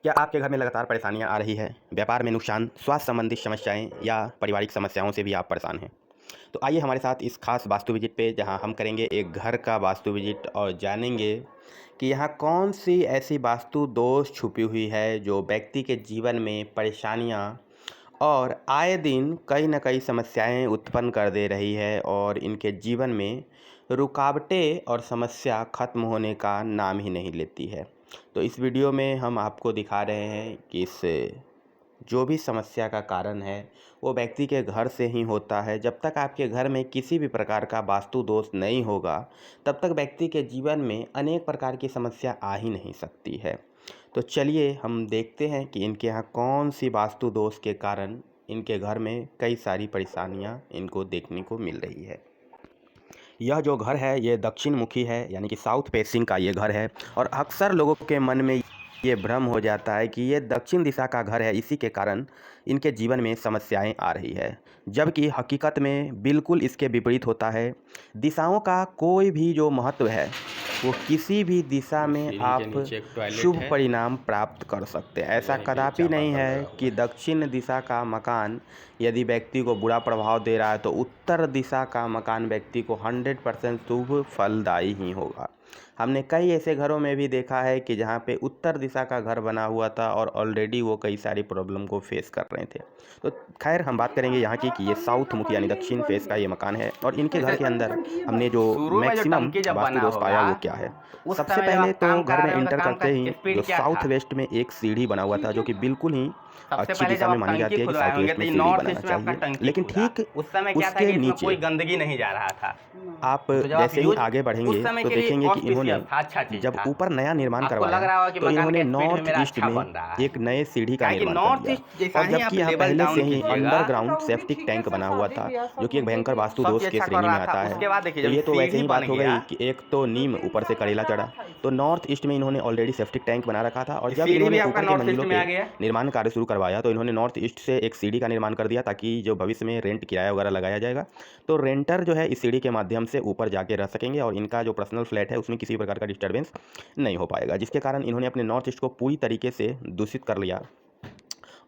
क्या आपके घर में लगातार परेशानियां आ रही है? व्यापार में नुकसान, स्वास्थ्य संबंधी समस्याएं या पारिवारिक समस्याओं से भी आप परेशान हैं? तो आइए हमारे साथ इस खास वास्तु विजिट पे, जहां हम करेंगे एक घर का वास्तु विजिट और जानेंगे कि यहाँ कौन सी ऐसी वास्तु दोष छुपी हुई है जो व्यक्ति के जीवन में परेशानियां और आए दिन कई न कई समस्याएं उत्पन्न कर दे रही है और इनके जीवन में रुकावटें और समस्या खत्म होने का नाम ही नहीं लेती है। तो इस वीडियो में हम आपको दिखा रहे हैं कि इस जो भी समस्या का कारण है वो व्यक्ति के घर से ही होता है। जब तक आपके घर में किसी भी प्रकार का वास्तु दोष नहीं होगा, तब तक व्यक्ति के जीवन में अनेक प्रकार की समस्या आ ही नहीं सकती है। तो चलिए हम देखते हैं कि इनके यहाँ कौन सी वास्तु दोष के कारण इनके घर में कई सारी परेशानियाँ इनको देखने को मिल रही है। यह जो घर है ये दक्षिण मुखी है, यानी कि साउथ फेसिंग का ये घर है। और अक्सर लोगों के मन में ये भ्रम हो जाता है कि ये दक्षिण दिशा का घर है, इसी के कारण इनके जीवन में समस्याएं आ रही है। जबकि हकीकत में बिल्कुल इसके विपरीत होता है। दिशाओं का कोई भी जो महत्व है, वो किसी भी दिशा में सीढ़ी के आप नीचे एक टॉयलेट शुभ है। परिणाम प्राप्त कर सकते हैं। ऐसा वहीं पे कदापि नहीं चापाकल है लगा हुआ कि है। दक्षिण दिशा का मकान यदि व्यक्ति को बुरा प्रभाव दे रहा है तो उत्तर दिशा का मकान व्यक्ति को 100% शुभ फलदायी ही होगा। हमने कई ऐसे घरों में भी देखा है कि जहाँ पे उत्तर दिशा का घर बना हुआ था और ऑलरेडी वो कई सारी प्रॉब्लम को फेस कर रहे थे। तो खैर हम बात करेंगे यहाँ की कि ये साउथ मुखी यानी दक्षिण फेस का ये मकान है और इनके घर के अंदर हमने जो शुरू में जो मैक्सिमम टंकी जब वास्तु बना दोष पाया होगा, वो क्या है। उस सबसे समय जब पहले आप तो काम घर करा में रहे हो तो एंटर काम करते का ही जो स्पीड क्या साउथ था? वेस्ट में एक सीढ़ी बना हुआ था, जो कि बिल्कुल ही सबसे अच्छी पहले दिशा जब में आप मानी टंकी जाती है कि खुदवाए साउथ होंगे वेस्ट तो में ये सीढ़ी नॉर्थ बनाना ईस्ट में आपका चाहिए। टंकी लेकिन खुदा। ठीक उस समय क्या था कि उसके इसमें नीचे कोई गंदगी नहीं जा रहा था। आप तो जब आप जैसे ही यूज आगे उस बढ़ेंगे समय तो के लिए देखेंगे कि इन्होंने ऑस्पिशियस था, अच्छा चीज जब था। ऊपर नया निर्माण आपको लग करवाया रहा होगा कि तो मकान इन्होंने का स्पीड में नॉर्थ मेरा ईस्ट अच्छा में बन रहा है। एक नए सीढ़ी का क्या है कि निर्माण कर नॉर्थ दिया। ईस्ट जैसा और ही आप जबकि यहाँ लेवल पहले डाउन से ही कीजिएगा। अंडरग्राउंड सेप्टिक टैंक बना हुआ था, जो कि एक भयंकर वास्तु सब दोष चीज की अच्छा कर श्रेणी में रहा था, आता है। उसके बाद देखिए तो जब ये तो वैसे सीढ़ी ही बन बात हो गया। गई कि एक तो नीम ऊपर से करेला चढ़ा। तो नॉर्थ ईस्ट में इन्होंने ऑलरेडी सेप्टिक टैंक बना रखा था और जब सीढ़ी भी इन्होंने आपका ऊपर के नॉर्थ ईस्ट मंजिलों में पे आ गया। निर्माण कार्य शुरू करवाया तो इन्होंने नॉर्थ ईस्ट से एक सीढ़ी का निर्माण कर दिया, ताकि जो भविष्य में रेंट किराया वगैरह लगाया जाएगा तो रेंटर जो है इस सीढ़ी के माध्यम से ऊपर जाके रह सकेंगे और इनका जो पर्सनल फ्लैट है उसमें किसी प्रकार का डिस्टर्बेंस नहीं हो पाएगा, जिसके कारण इन्होंने अपने नॉर्थ ईस्ट को पूरी तरीके से दूषित कर लिया।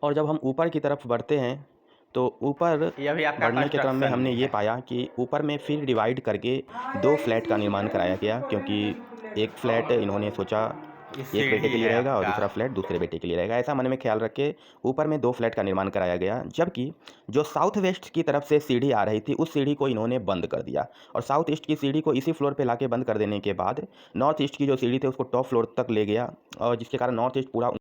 और जब हम ऊपर की तरफ बढ़ते हैं तो ऊपर ये भी आपका बढ़ने के क्रम में कंस्ट्रक्शन हमने में ये है। पाया कि ऊपर में फिर डिवाइड करके दो फ्लैट का निर्माण कराया गया, क्योंकि एक फ्लैट इन्होंने सोचा ये एक बेटे सीढ़ी के लिए है रहेगा और आपका। दूसरा फ्लैट दूसरे बेटे के लिए रहेगा। ऐसा मन में ख्याल रख के ऊपर में दो फ्लैट का निर्माण कराया गया। जबकि जो साउथ वेस्ट की तरफ से सीढ़ी आ रही थी उस सीढ़ी को इन्होंने बंद कर दिया और साउथ ईस्ट की सीढ़ी को इसी फ्लोर पे लाके बंद कर देने के बाद नॉर्थ ईस्ट की जो सीढ़ी थी उसको टॉप फ्लोर तक ले गया, और जिसके कारण नॉर्थ ईस्ट पूरा